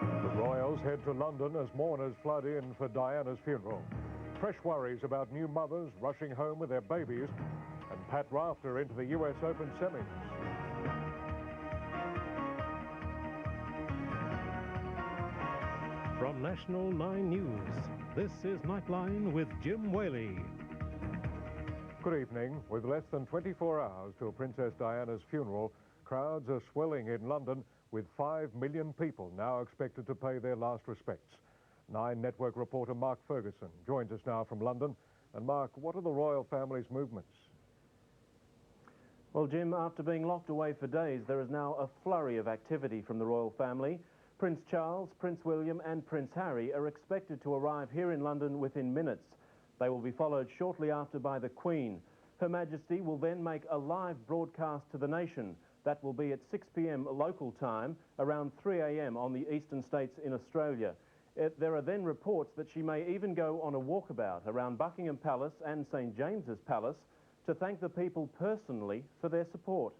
The royals head to London as mourners flood in for Diana's funeral. Fresh worries about new mothers rushing home with their babies, and Pat Rafter into the US Open semis. From National 9 News, this is Nightline with Jim Whaley. Good evening. With less than 24 hours till Princess Diana's funeral, crowds are swelling in London, with 5 million people now expected to pay their last respects. 9 Network reporter Mark Ferguson joins us now from London. And Mark, what are the royal family's movements? Well, Jim, after being locked away for days, there is now a flurry of activity from the royal family. Prince Charles, Prince William and Prince Harry are expected to arrive here in London within minutes. They will be followed shortly after by the Queen. Her Majesty will then make a live broadcast to the nation. That will be at 6 p.m. local time, around 3 a.m. on the eastern states in Australia. There are then reports that she may even go on a walkabout around Buckingham Palace and St James's Palace to thank the people personally for their support.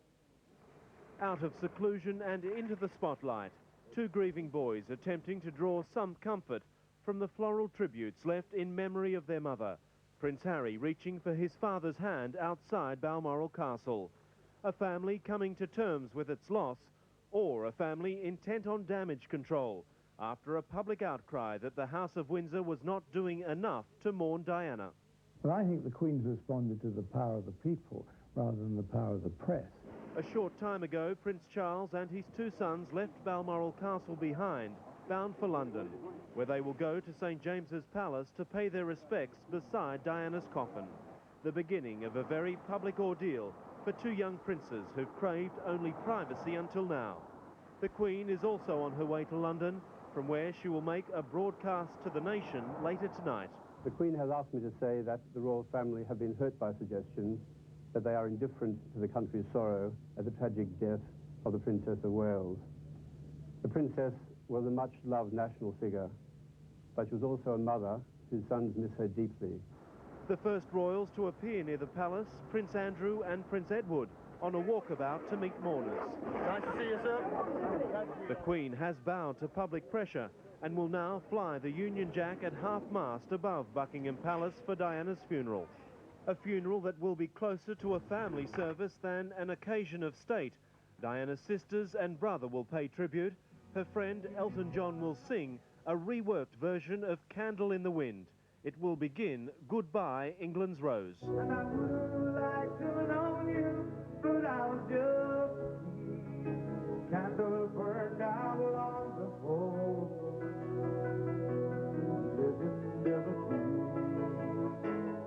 Out of seclusion and into the spotlight, 2 grieving boys attempting to draw some comfort from the floral tributes left in memory of their mother. Prince Harry reaching for his father's hand outside Balmoral Castle. A family coming to terms with its loss, or a family intent on damage control after a public outcry that the House of Windsor was not doing enough to mourn Diana. Well, I think the Queen's responded to the power of the people rather than the power of the press. A short time ago, Prince Charles and his 2 sons left Balmoral Castle behind, bound for London, where they will go to St James's Palace to pay their respects beside Diana's coffin. The beginning of a very public ordeal for 2 young princes who've craved only privacy until now. The Queen is also on her way to London, from where she will make a broadcast to the nation later tonight. The Queen has asked me to say that the royal family have been hurt by suggestions that they are indifferent to the country's sorrow at the tragic death of the Princess of Wales. The Princess was a much-loved national figure, but she was also a mother whose sons miss her deeply. The first royals to appear near the palace, Prince Andrew and Prince Edward, on a walkabout to meet mourners. Nice to see you, sir. The Queen has bowed to public pressure and will now fly the Union Jack at half-mast above Buckingham Palace for Diana's funeral. A funeral that will be closer to a family service than an occasion of state. Diana's sisters and brother will pay tribute. Her friend Elton John will sing a reworked version of Candle in the Wind. It will begin Goodbye, England's Rose. And I would like to know you, but I was just candle burned out along the pole.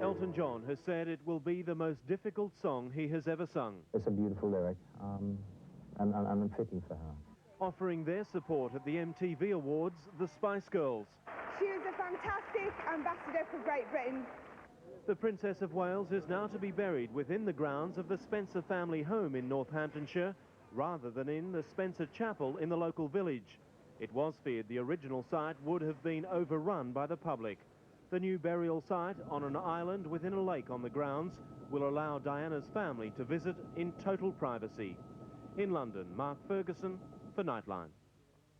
Elton John has said it will be the most difficult song he has ever sung. It's a beautiful lyric, and fitting for her. Offering their support at the MTV Awards, the Spice Girls. She is a fantastic ambassador for Great Britain. The Princess of Wales is now to be buried within the grounds of the Spencer family home in Northamptonshire, rather than in the Spencer Chapel in the local village. It was feared the original site would have been overrun by the public. The new burial site on an island within a lake on the grounds will allow Diana's family to visit in total privacy. In London, Mark Ferguson for Nightline.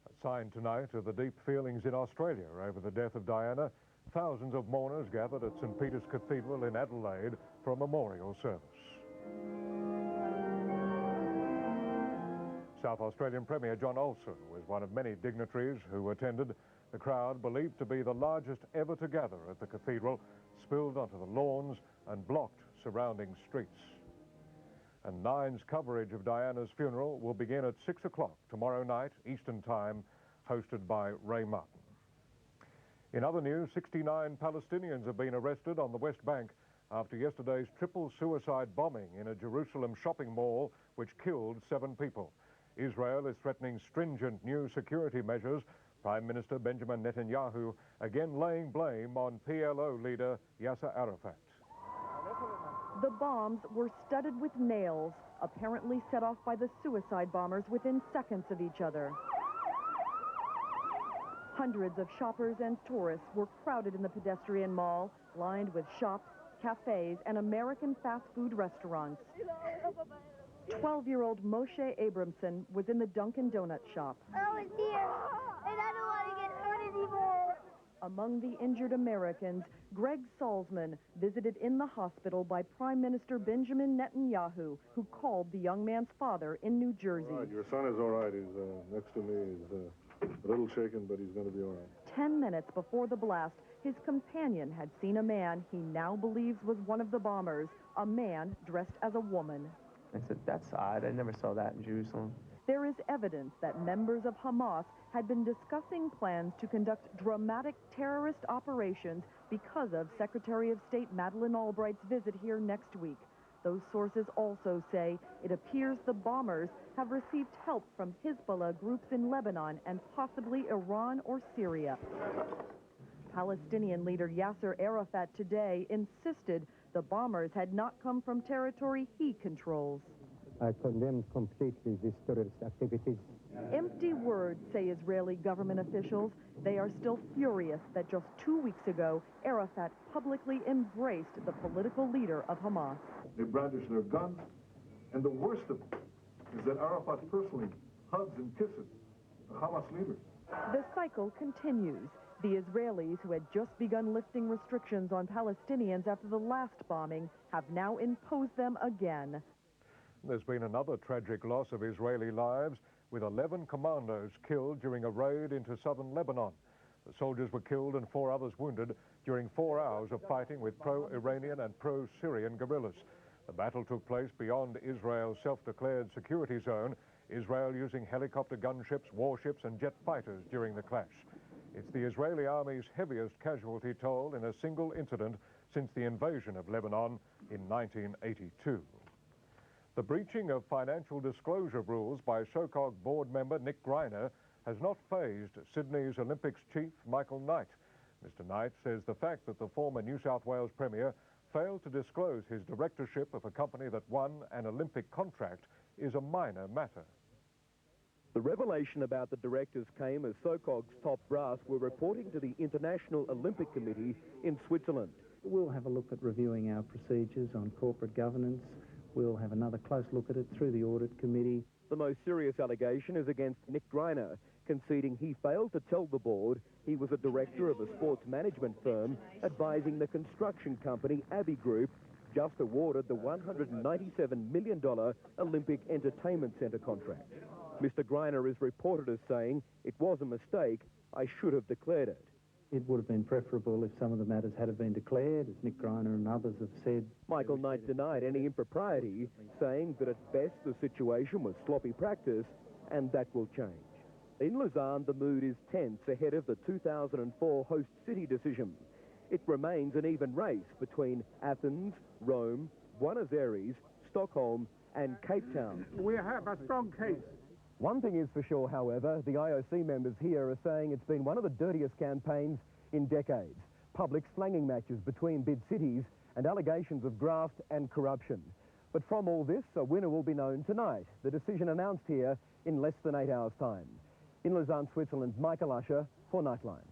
A sign tonight of the deep feelings in Australia over the death of Diana. Thousands of mourners gathered at St Peter's Cathedral in Adelaide for a memorial service. South Australian Premier John Olsen was one of many dignitaries who attended. The crowd, believed to be the largest ever to gather at the cathedral, spilled onto the lawns and blocked surrounding streets. And Nine's coverage of Diana's funeral will begin at 6 o'clock tomorrow night, Eastern Time, hosted by Ray Martin. In other news, 69 Palestinians have been arrested on the West Bank after yesterday's triple suicide bombing in a Jerusalem shopping mall which killed 7 people. Israel is threatening stringent new security measures. Prime Minister Benjamin Netanyahu again laying blame on PLO leader Yasser Arafat. The bombs were studded with nails, apparently set off by the suicide bombers within seconds of each other. Hundreds of shoppers and tourists were crowded in the pedestrian mall, lined with shops, cafes, and American fast food restaurants. 12-year-old Moshe Abramson was in the Dunkin' Donut shop. I was here, and I don't want to get hurt anymore. Among the injured Americans, Greg Salzman, visited in the hospital by Prime Minister Benjamin Netanyahu, who called the young man's father in New Jersey. All right, your son is all right. He's next to me. He's a little shaken, but he's going to be all right. 10 minutes before the blast, his companion had seen a man he now believes was one of the bombers, a man dressed as a woman. I said, that's odd. I never saw that in Jerusalem. There is evidence that members of Hamas had been discussing plans to conduct dramatic terrorist operations because of Secretary of State Madeleine Albright's visit here next week. Those sources also say it appears the bombers have received help from Hezbollah groups in Lebanon and possibly Iran or Syria. Palestinian leader Yasser Arafat today insisted the bombers had not come from territory he controls. I condemn completely these terrorist activities. Empty words, say Israeli government officials. They are still furious that just 2 weeks ago, Arafat publicly embraced the political leader of Hamas. They brandish their guns, and the worst of it is that Arafat personally hugs and kisses the Hamas leader. The cycle continues. The Israelis, who had just begun lifting restrictions on Palestinians after the last bombing, have now imposed them again. There's been another tragic loss of Israeli lives, with 11 commandos killed during a raid into southern Lebanon. The soldiers were killed and 4 others wounded during 4 hours of fighting with pro-Iranian and pro-Syrian guerrillas. The battle took place beyond Israel's self-declared security zone, Israel using helicopter gunships, warships and jet fighters during the clash. It's the Israeli army's heaviest casualty toll in a single incident since the invasion of Lebanon in 1982. The breaching of financial disclosure rules by SOCOG board member Nick Greiner has not fazed Sydney's Olympics chief Michael Knight. Mr. Knight says the fact that the former New South Wales Premier failed to disclose his directorship of a company that won an Olympic contract is a minor matter. The revelation about the directors came as SOCOG's top brass were reporting to the International Olympic Committee in Switzerland. We'll have a look at reviewing our procedures on corporate governance. We'll have another close look at it through the audit committee. The most serious allegation is against Nick Greiner, conceding he failed to tell the board he was a director of a sports management firm advising the construction company Abbey Group, just awarded the $197 million Olympic Entertainment Centre contract. Mr. Greiner is reported as saying, "It was a mistake, I should have declared it." It would have been preferable if some of the matters had been declared, as Nick Greiner and others have said. Michael Knight denied any impropriety, saying that at best the situation was sloppy practice and that will change. In Lausanne, the mood is tense ahead of the 2004 host city decision. It remains an even race between Athens, Rome, Buenos Aires, Stockholm and Cape Town. We have a strong case. One thing is for sure, however, the IOC members here are saying it's been one of the dirtiest campaigns in decades. Public slanging matches between bid cities and allegations of graft and corruption. But from all this, a winner will be known tonight. The decision announced here in less than 8 hours' time. In Lausanne, Switzerland, Michael Usher for Nightline.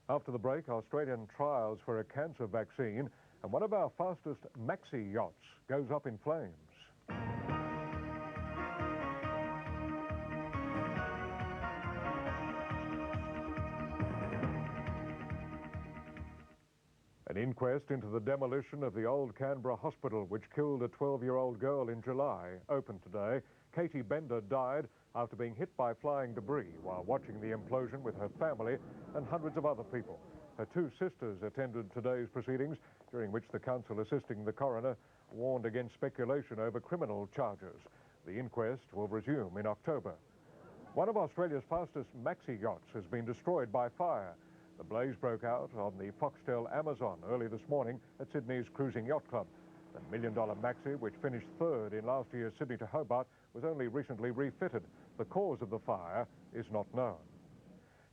After the break, Australian trials for a cancer vaccine, and one of our fastest maxi yachts goes up in flames. An inquest into the demolition of the old Canberra hospital, which killed a 12-year-old girl in July, opened today. Katie Bender died after being hit by flying debris while watching the implosion with her family and hundreds of other people. Her 2 sisters attended today's proceedings, during which the counsel assisting the coroner warned against speculation over criminal charges. The inquest will resume in October. One of Australia's fastest maxi yachts has been destroyed by fire. The blaze broke out on the Foxtel Amazon early this morning at Sydney's Cruising Yacht Club. The $1 million maxi, which finished 3rd in last year's Sydney to Hobart, was only recently refitted. The cause of the fire is not known.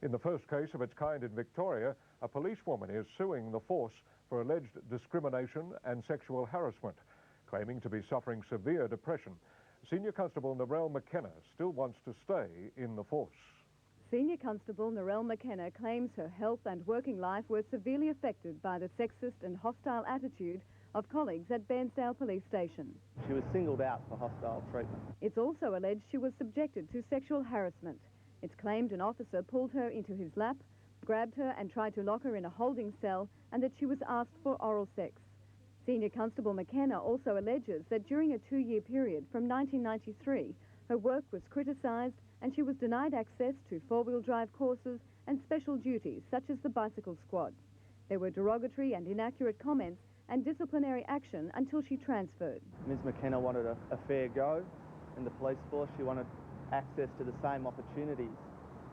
In the first case of its kind in Victoria, a policewoman is suing the force for alleged discrimination and sexual harassment, claiming to be suffering severe depression. Senior Constable Narelle McKenna still wants to stay in the force. Senior Constable Narelle McKenna claims her health and working life were severely affected by the sexist and hostile attitude of colleagues at Bairnsdale Police Station. She was singled out for hostile treatment. It's also alleged she was subjected to sexual harassment. It's claimed an officer pulled her into his lap, grabbed her and tried to lock her in a holding cell, and that she was asked for oral sex. Senior Constable McKenna also alleges that during a 2-year period from 1993, her work was criticised and she was denied access to four-wheel drive courses and special duties such as the bicycle squad. There were derogatory and inaccurate comments and disciplinary action until she transferred. Ms McKenna wanted a fair go in the police force. She wanted access to the same opportunities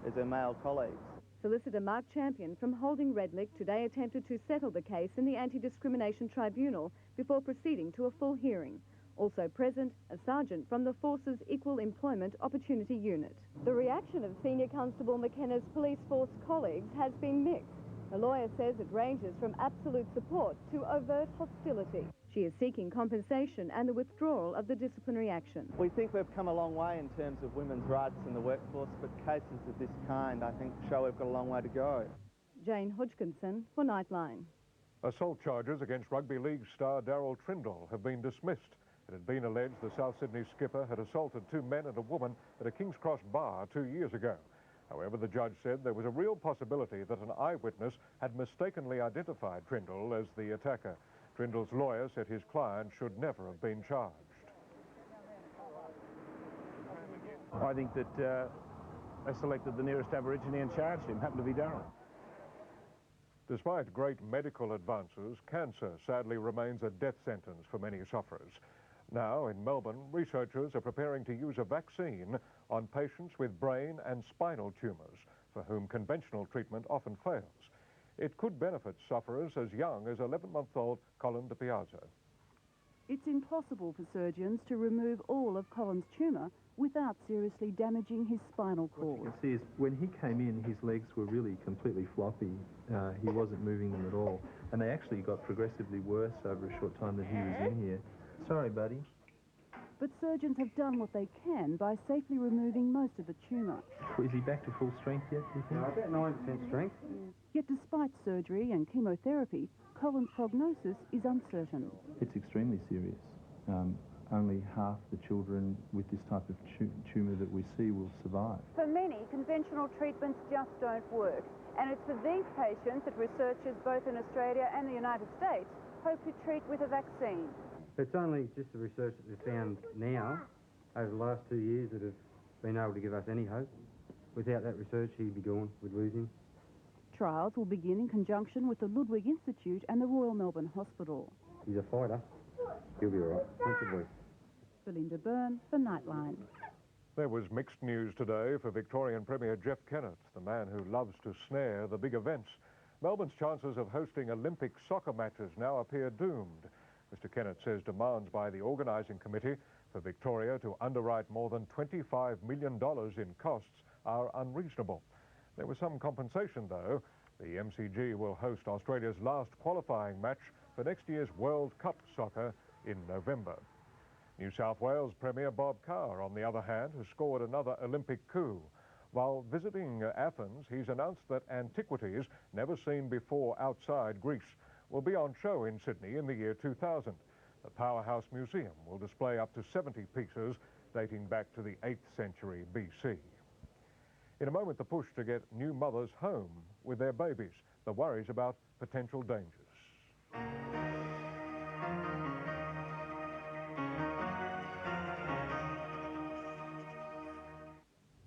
as her male colleagues. Solicitor Mark Champion from Holding Redlick today attempted to settle the case in the Anti-Discrimination Tribunal before proceeding to a full hearing. Also present, a sergeant from the Force's Equal Employment Opportunity Unit. The reaction of Senior Constable McKenna's police force colleagues has been mixed. The lawyer says it ranges from absolute support to overt hostility. She is seeking compensation and the withdrawal of the disciplinary action. We think we've come a long way in terms of women's rights in the workforce, but cases of this kind, I think, show we've got a long way to go. Jane Hodgkinson for Nightline. Assault charges against Rugby League star Daryl Trindle have been dismissed. It had been alleged the South Sydney skipper had assaulted 2 men and a woman at a King's Cross bar 2 years ago. However, the judge said there was a real possibility that an eyewitness had mistakenly identified Trindle as the attacker. Trindle's lawyer said his client should never have been charged. I think that they selected the nearest Aborigine and charged him. Happened to be Daryl. Despite great medical advances, cancer sadly remains a death sentence for many sufferers. Now, in Melbourne, researchers are preparing to use a vaccine on patients with brain and spinal tumours for whom conventional treatment often fails. It could benefit sufferers as young as 11-month-old Colin de Piazza. It's impossible for surgeons to remove all of Colin's tumour without seriously damaging his spinal cord. What you can see is when he came in, his legs were really completely floppy. He wasn't moving them at all. And they actually got progressively worse over a short time that he was in here. Sorry, buddy. But surgeons have done what they can by safely removing most of the tumour. Is he back to full strength yet, do you think? No, about 9% strength. Yet despite surgery and chemotherapy, Colin's prognosis is uncertain. It's extremely serious. Only half the children with this type of tumour that we see will survive. For many, conventional treatments just don't work. And it's for these patients that researchers both in Australia and the United States hope to treat with a vaccine. It's only just the research that we've found now, over the last 2 years, that have been able to give us any hope. Without that research, he'd be gone. We'd lose him. Trials will begin in conjunction with the Ludwig Institute and the Royal Melbourne Hospital. He's a fighter. He'll be all right. Thank you, boy. Belinda Byrne for Nightline. There was mixed news today for Victorian Premier Jeff Kennett, the man who loves to snare the big events. Melbourne's chances of hosting Olympic soccer matches now appear doomed. Mr Kennett says demands by the organising committee for Victoria to underwrite more than $25 million in costs are unreasonable. There was some compensation, though. The MCG will host Australia's last qualifying match for next year's World Cup soccer in November. New South Wales Premier Bob Carr, on the other hand, has scored another Olympic coup. While visiting Athens, he's announced that antiquities never seen before outside Greece will be on show in Sydney in the year 2000. The Powerhouse Museum will display up to 70 pieces dating back to the 8th century BC. In a moment, the push to get new mothers home with their babies, the worries about potential dangers.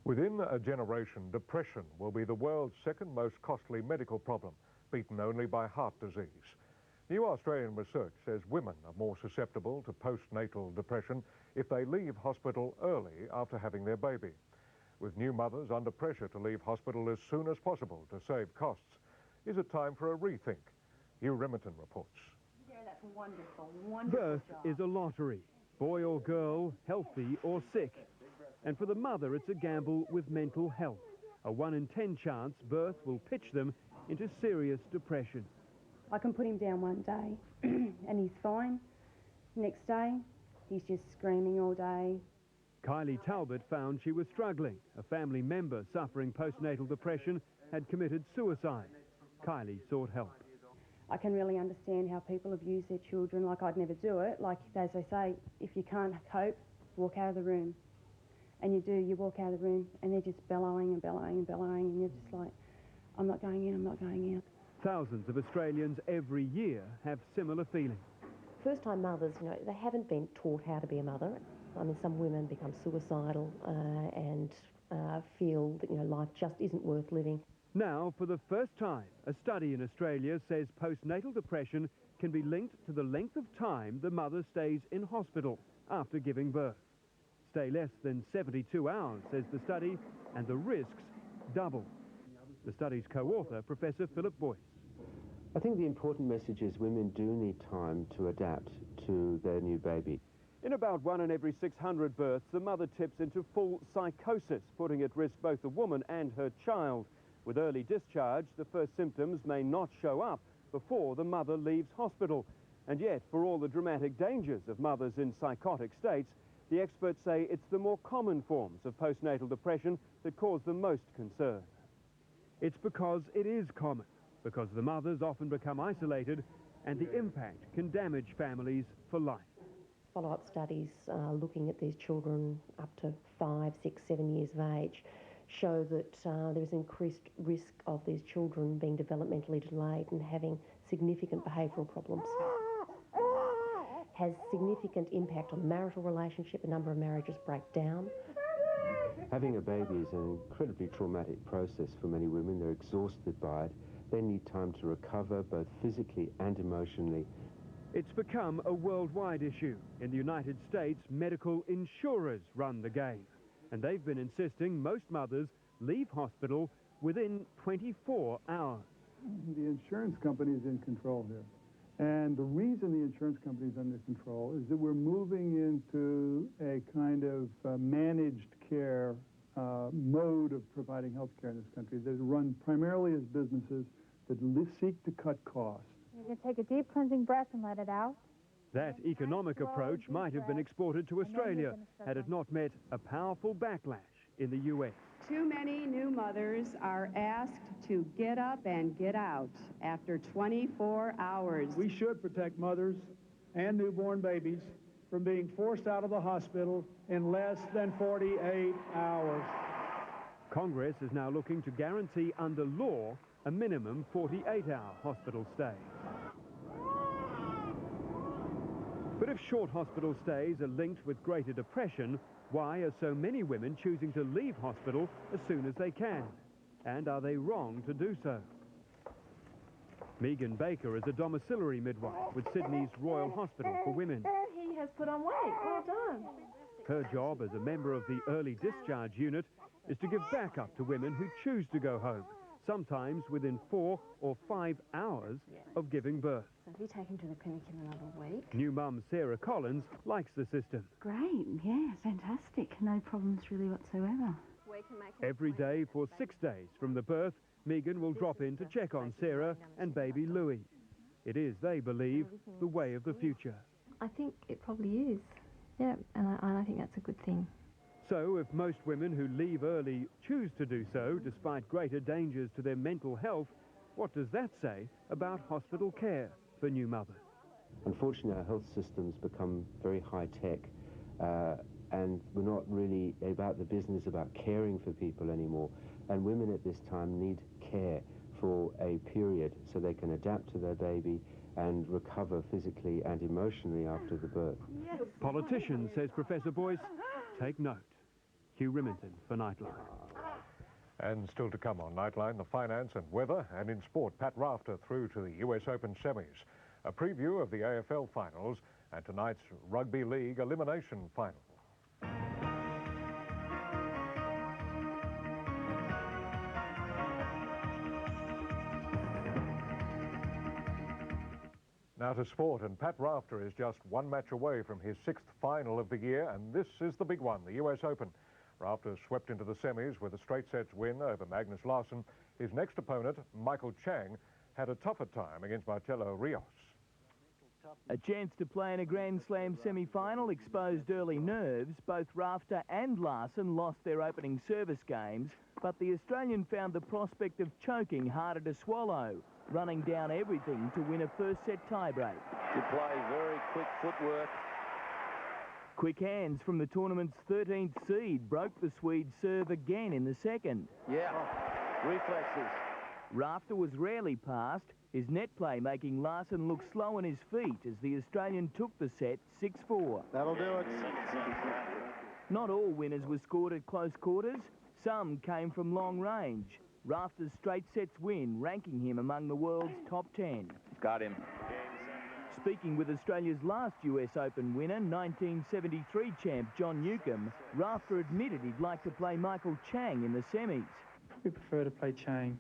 Within a generation, depression will be the world's second most costly medical problem, beaten only by heart disease. New Australian research says women are more susceptible to postnatal depression if they leave hospital early after having their baby. With new mothers under pressure to leave hospital as soon as possible to save costs, is it time for a rethink? Hugh Remington reports. Yeah, that's wonderful, wonderful Birth job. is a lottery, boy or girl, healthy or sick. And for the mother, it's a gamble with mental health. A 1 in 10 chance birth will pitch them into serious depression. I can put him down one day and he's fine. Next day, he's just screaming all day. Kylie Talbot found she was struggling. A family member suffering postnatal depression had committed suicide. Kylie sought help. I can really understand how people abuse their children. Like, I'd never do it. Like, as they say, if you can't cope, walk out of the room. And you do, you walk out of the room and they're just bellowing and bellowing and bellowing, and you're just like, I'm not going in, I'm not going in. Thousands of Australians every year have similar feelings. First-time mothers, you know, they haven't been taught how to be a mother. I mean, some women become suicidal and feel that, you know, life just isn't worth living. Now, for the first time, a study in Australia says postnatal depression can be linked to the length of time the mother stays in hospital after giving birth. Stay less than 72 hours, says the study, and the risks double. The study's co-author, Professor Philip Boyce. I think the important message is women do need time to adapt to their new baby. In about 1 in every 600 births, the mother tips into full psychosis, putting at risk both the woman and her child. With early discharge, the first symptoms may not show up before the mother leaves hospital. And yet, for all the dramatic dangers of mothers in psychotic states, the experts say it's the more common forms of postnatal depression that cause the most concern. It's because it is common, because the mothers often become isolated and the impact can damage families for life. Follow-up studies looking at these children up to 5, 6, 7 years of age show that there's increased risk of these children being developmentally delayed and having significant behavioural problems. Has significant impact on marital relationship. A number of marriages break down. Having a baby is an incredibly traumatic process for many women. They're exhausted by it. They need time to recover, both physically and emotionally. It's become a worldwide issue. In the United States, medical insurers run the game, and they've been insisting most mothers leave hospital within 24 hours. The insurance company is in control here. And the reason the insurance company is under control is that we're moving into a kind of managed care mode of providing health care in this country that is run primarily as businesses that seek to cut costs. You can take a deep cleansing breath and let it out. That economic approach might have been exported to Australia had it not met a powerful backlash in the US. Too many new mothers are asked to get up and get out after 24 hours. We should protect mothers and newborn babies from being forced out of the hospital in less than 48 hours. Congress is now looking to guarantee under law a minimum 48-hour hospital stay. But if short hospital stays are linked with greater depression, why are so many women choosing to leave hospital as soon as they can? And are they wrong to do so? Megan Baker is a domiciliary midwife with Sydney's Royal Hospital for Women. He has put on weight. Well done. Her job as a member of the early discharge unit is to give backup to women who choose to go home, sometimes within 4 or 5 hours of giving birth. So if you take him to the clinic in another week. New mum Sarah Collins likes the system. Great, yeah, fantastic. No problems really whatsoever. Every day for 6 days from the birth, Megan will drop in to check on Sarah and baby Louis. It is, they believe, the way of the future. I think it probably is. Yeah, and I think that's a good thing. So if most women who leave early choose to do so, despite greater dangers to their mental health, what does that say about hospital care for new mothers? Unfortunately, our health systems become very high-tech, and we're not really about the business about caring for people anymore. And women at this time need care for a period so they can adapt to their baby and recover physically and emotionally after the birth. Yes. Politicians, says Professor Boyce, take note. Hugh Remington for Nightline. And still to come on Nightline, the finance and weather, and in sport, Pat Rafter through to the US Open semis. A preview of the AFL finals and tonight's Rugby League elimination final. Now to sport, and Pat Rafter is just one match away from his 6th final of the year, and this is the big one, the US Open. Rafter swept into the semis with a straight sets win over Magnus Larsson. His next opponent, Michael Chang, had a tougher time against Marcelo Rios. A chance to play in a Grand Slam semi-final exposed early nerves. Both Rafter and Larson lost their opening service games, but the Australian found the prospect of choking harder to swallow, running down everything to win a first-set tiebreak. To play very quick footwork. Quick hands from the tournament's 13th seed broke the Swede's serve again in the second. Yeah, reflexes. Rafter was rarely passed, his net play making Larson look slow on his feet as the Australian took the set 6-4. That'll do it. Not all winners were scored at close quarters. Some came from long range. Rafter's straight sets win, ranking him among the world's top 10. Got him. Speaking with Australia's last US Open winner, 1973 champ John Newcombe, Rafter admitted he'd like to play Michael Chang in the semis. We prefer to play Chang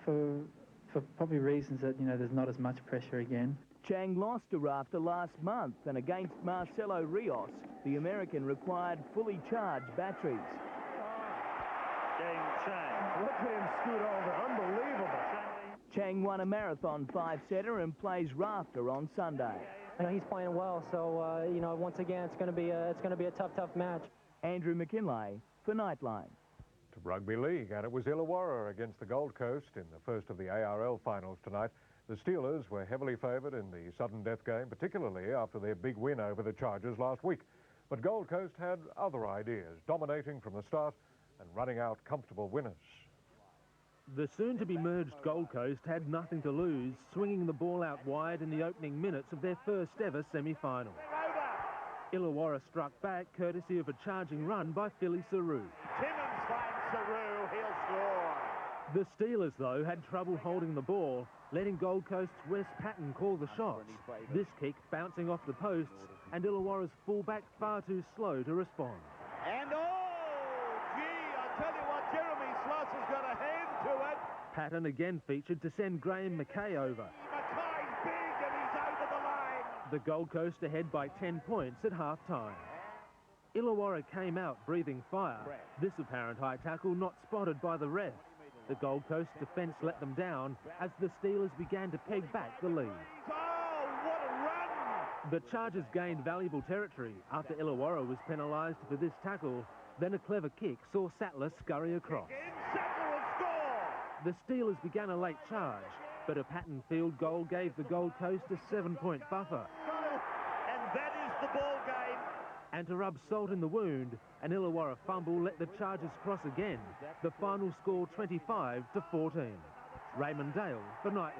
for probably reasons that, there's not as much pressure again. Chang lost to Rafter last month, and against Marcelo Rios, the American required fully charged batteries. Chang. Look at him scoot over. Unbelievable. Chang won a marathon 5-setter and plays Rafter on Sunday. He's playing well, so once again, it's going to be a tough match. Andrew McKinlay for Nightline. To rugby league, and it was Illawarra against the Gold Coast in the first of the ARL finals tonight. The Steelers were heavily favoured in the sudden death game, particularly after their big win over the Chargers last week. But Gold Coast had other ideas, dominating from the start and running out comfortable winners. The soon-to-be-merged Gold Coast had nothing to lose, swinging the ball out wide in the opening minutes of their first-ever semi-final. Illawarra struck back, courtesy of a charging run by Philly Saru. Timmins finds Saru, he'll score. The Steelers, though, had trouble holding the ball, letting Gold Coast's Wes Patton call the shots. This kick bouncing off the posts, and Illawarra's fullback far too slow to respond. And I tell you what, Jeremy Sloss has got a hand to it. Patton again featured to send Graham Mackay over. Mackay's big and he's over the line. The Gold Coast ahead by 10 points at half-time. Illawarra came out breathing fire. This apparent high tackle not spotted by the ref. The Gold Coast defence let them down as the Steelers began to peg back the lead. Oh, what a run! The Chargers gained valuable territory after Illawarra was penalised for this tackle. Then a clever kick saw Sattler scurry across. The Steelers began a late charge, but a Patton field goal gave the Gold Coast a 7-point buffer. And that is the ball game. And to rub salt in the wound, an Illawarra fumble let the Chargers cross again. The final score 25-14. Raymond Dale for Nightline.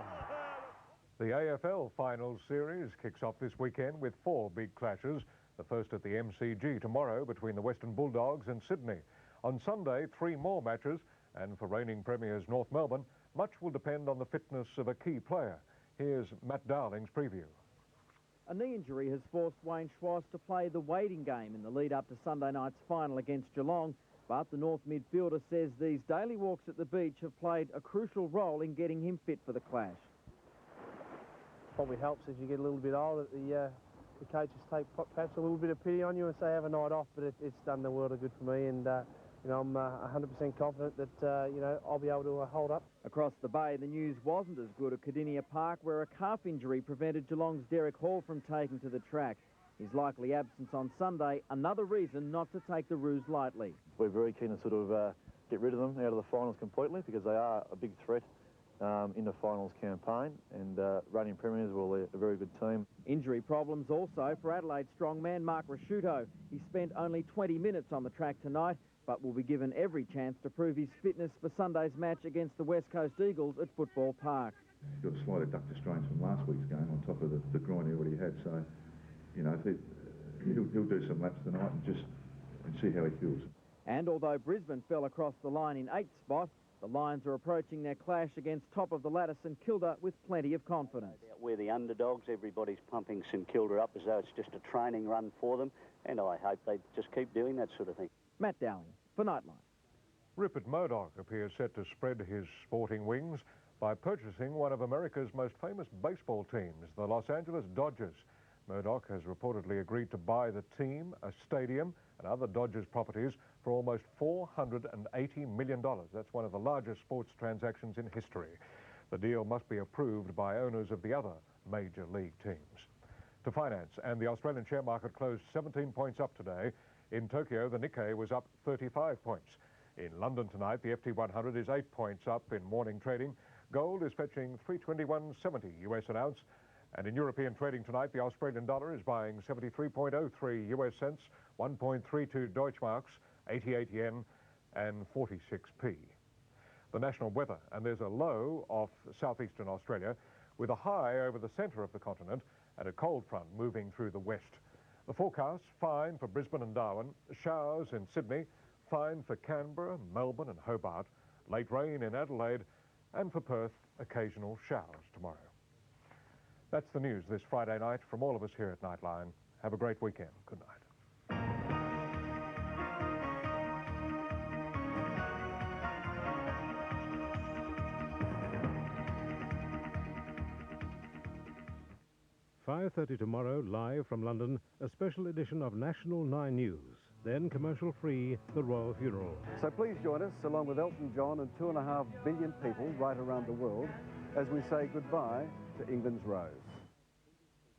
The AFL Finals Series kicks off this weekend with 4 big clashes. The first at the MCG tomorrow between the Western Bulldogs and Sydney. On Sunday, 3 more matches, and for reigning premiers North Melbourne, much will depend on the fitness of a key player. Here's Matt Dowling's preview. A knee injury has forced Wayne Schwartz to play the waiting game in the lead-up to Sunday night's final against Geelong, but the North midfielder says these daily walks at the beach have played a crucial role in getting him fit for the clash. Probably helps as you get a little bit older. The coaches take perhaps a little bit of pity on you and say have a night off, but it's done the world of good for me, and I'm 100% confident that I'll be able to hold up. Across the bay, the news wasn't as good at Cardinia Park, where a calf injury prevented Geelong's Derek Hall from taking to the track. His likely absence on Sunday, another reason not to take the Roos lightly. We're very keen to sort of get rid of them out of the finals completely, because they are a big threat in the finals campaign, and reigning premiers were a very good team. Injury problems also for Adelaide strongman Mark Rasciuto. He spent only 20 minutes on the track tonight, but will be given every chance to prove his fitness for Sunday's match against the West Coast Eagles at Football Park. He's got a slight adductor strain from last week's game on top of the groin he already had, so he'll do some laps tonight and see how he feels. And although Brisbane fell across the line in 8th spot, the Lions are approaching their clash against top of the ladder St Kilda with plenty of confidence. We're the underdogs. Everybody's pumping St Kilda up as though it's just a training run for them, and I hope they just keep doing that sort of thing. Matt Dowling for Nightline. Rupert Murdoch appears set to spread his sporting wings by purchasing one of America's most famous baseball teams, the Los Angeles Dodgers. Murdoch has reportedly agreed to buy the team, a stadium, and other Dodgers properties for almost $480 million. That's one of the largest sports transactions in history. The deal must be approved by owners of the other major league teams. To finance, and the Australian share market closed 17 points up today. In Tokyo, the Nikkei was up 35 points. In London tonight, the FT 100 is 8 points up in morning trading. Gold is fetching $321.70 US an ounce. And in European trading tonight, the Australian dollar is buying 73.03 US cents, 1.32 Deutschmarks, 88 yen and 46p. The national weather, and there's a low off southeastern Australia with a high over the centre of the continent and a cold front moving through the west. The forecast, fine for Brisbane and Darwin, showers in Sydney, fine for Canberra, Melbourne and Hobart, late rain in Adelaide, and for Perth, occasional showers tomorrow. That's the news this Friday night from all of us here at Nightline. Have a great weekend. Good night. 5:30 tomorrow, live from London, a special edition of National 9 News. Then commercial-free, the royal funeral. So please join us, along with Elton John and 2.5 billion people right around the world, as we say goodbye to England's Rose.